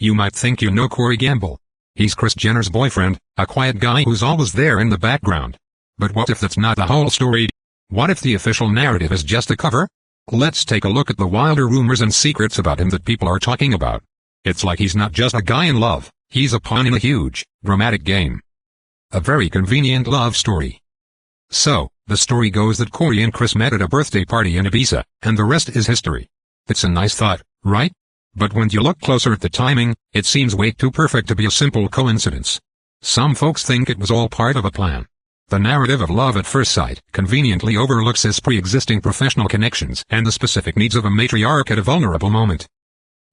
You might think you know Corey Gamble. He's Kris Jenner's boyfriend, a quiet guy who's always there in the background. But what if that's not the whole story? What if the official narrative is just a cover? Let's take a look at the wilder rumors and secrets about him that people are talking about. It's like he's not just a guy in love, he's a pawn in a huge, dramatic game. A very convenient love story. So, the story goes that Corey and Kris met at a birthday party in Ibiza, and the rest is history. It's a nice thought, right? But when you look closer at the timing, it seems way too perfect to be a simple coincidence. Some folks think it was all part of a plan. The narrative of love at first sight conveniently overlooks his pre-existing professional connections and the specific needs of a matriarch at a vulnerable moment.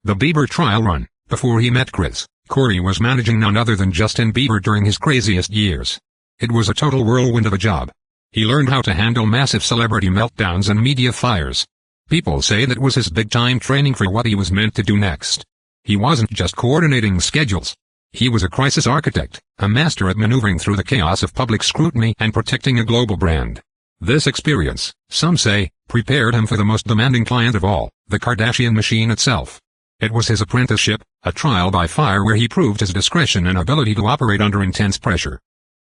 The Bieber trial run. Before he met Kris, Corey was managing none other than Justin Bieber during his craziest years. It was a total whirlwind of a job. He learned how to handle massive celebrity meltdowns and media fires. People say that was his big-time training for what he was meant to do next. He wasn't just coordinating schedules. He was a crisis architect, a master at maneuvering through the chaos of public scrutiny and protecting a global brand. This experience, some say, prepared him for the most demanding client of all, the Kardashian machine itself. It was his apprenticeship, a trial by fire where he proved his discretion and ability to operate under intense pressure.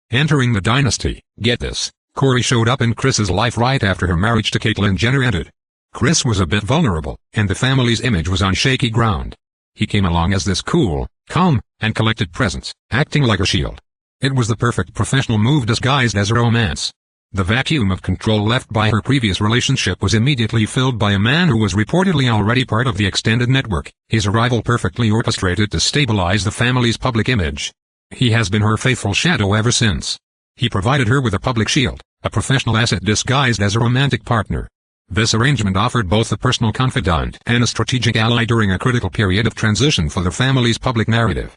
Entering the dynasty, get this, Corey showed up in Kris's life right after her marriage to Caitlyn Jenner ended. Kris was a bit vulnerable, and the family's image was on shaky ground. He came along as this cool, calm, and collected presence, acting like a shield. It was the perfect professional move disguised as a romance. The vacuum of control left by her previous relationship was immediately filled by a man who was reportedly already part of the extended network, his arrival perfectly orchestrated to stabilize the family's public image. He has been her faithful shadow ever since. He provided her with a public shield, a professional asset disguised as a romantic partner. This arrangement offered both a personal confidant and a strategic ally during a critical period of transition for the family's public narrative.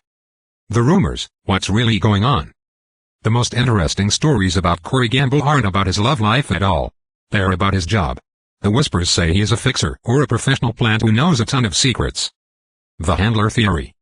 The rumors, what's really going on? The most interesting stories about Corey Gamble aren't about his love life at all. They're about his job. The whispers say he is a fixer or a professional plant who knows a ton of secrets. The handler theory.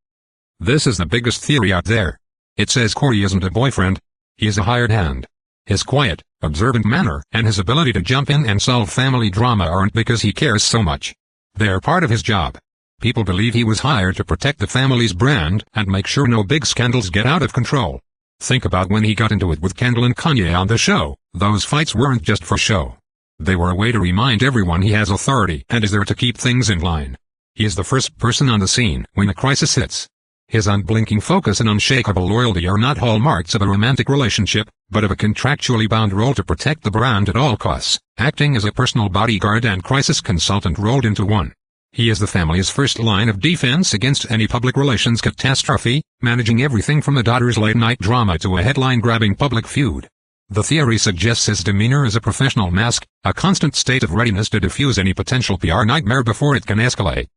This is the biggest theory out there. It says Corey isn't a boyfriend. He is a hired hand. His quiet, observant manner and his ability to jump in and solve family drama aren't because he cares so much. They're part of his job. People believe he was hired to protect the family's brand and make sure no big scandals get out of control. Think about when he got into it with Kendall and Kanye on the show. Those fights weren't just for show. They were a way to remind everyone he has authority and is there to keep things in line. He is the first person on the scene when a crisis hits. His unblinking focus and unshakable loyalty are not hallmarks of a romantic relationship, but of a contractually bound role to protect the brand at all costs, acting as a personal bodyguard and crisis consultant rolled into one. He is the family's first line of defense against any public relations catastrophe, managing everything from the daughter's late-night drama to a headline-grabbing public feud. The theory suggests his demeanor is a professional mask, a constant state of readiness to defuse any potential PR nightmare before it can escalate.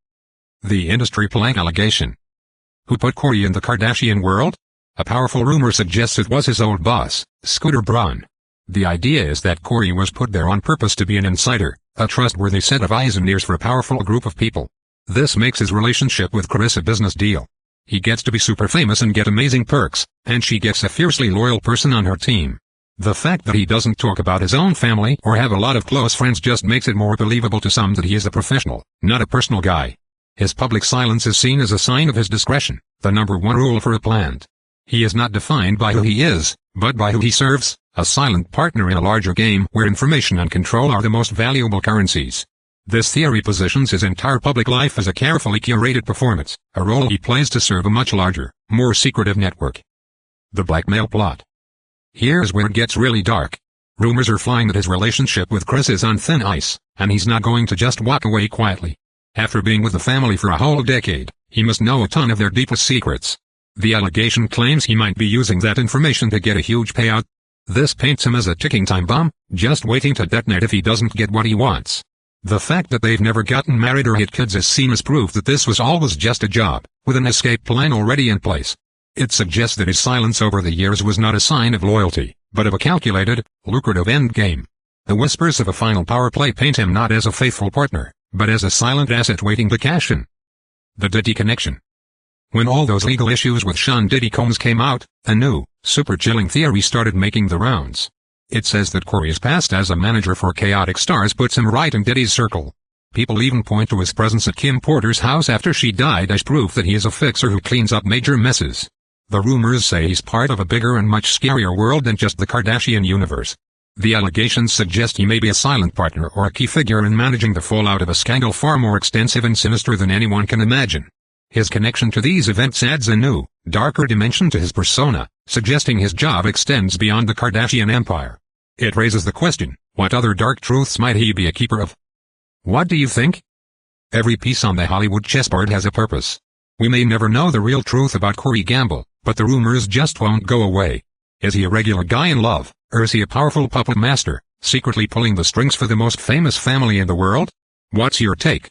The industry plank allegation. Who put Corey in the Kardashian world? A powerful rumor suggests it was his old boss, Scooter Braun. The idea is that Corey was put there on purpose to be an insider, a trustworthy set of eyes and ears for a powerful group of people. This makes his relationship with Kris a business deal. He gets to be super famous and get amazing perks, and she gets a fiercely loyal person on her team. The fact that he doesn't talk about his own family or have a lot of close friends just makes it more believable to some that he is a professional, not a personal guy. His public silence is seen as a sign of his discretion, the number one rule for a plant. He is not defined by who he is, but by who he serves, a silent partner in a larger game where information and control are the most valuable currencies. This theory positions his entire public life as a carefully curated performance, a role he plays to serve a much larger, more secretive network. The blackmail plot. Here's where it gets really dark. Rumors are flying that his relationship with Kris is on thin ice, and he's not going to just walk away quietly. After being with the family for a whole decade, he must know a ton of their deepest secrets. The allegation claims he might be using that information to get a huge payout. This paints him as a ticking time bomb, just waiting to detonate if he doesn't get what he wants. The fact that they've never gotten married or had kids is seen as proof that this was always just a job, with an escape plan already in place. It suggests that his silence over the years was not a sign of loyalty, but of a calculated, lucrative endgame. The whispers of a final power play paint him not as a faithful partner, but as a silent asset waiting to cash in. The Diddy connection. When all those legal issues with Sean Diddy Combs came out, a new, super chilling theory started making the rounds. It says that Corey's past as a manager for chaotic stars puts him right in Diddy's circle. People even point to his presence at Kim Porter's house after she died as proof that he is a fixer who cleans up major messes. The rumors say he's part of a bigger and much scarier world than just the Kardashian universe. The allegations suggest he may be a silent partner or a key figure in managing the fallout of a scandal far more extensive and sinister than anyone can imagine. His connection to these events adds a new, darker dimension to his persona, suggesting his job extends beyond the Kardashian empire. It raises the question, what other dark truths might he be a keeper of? What do you think? Every piece on the Hollywood chessboard has a purpose. We may never know the real truth about Corey Gamble, but the rumors just won't go away. Is he a regular guy in love, or is he a powerful puppet master, secretly pulling the strings for the most famous family in the world? What's your take?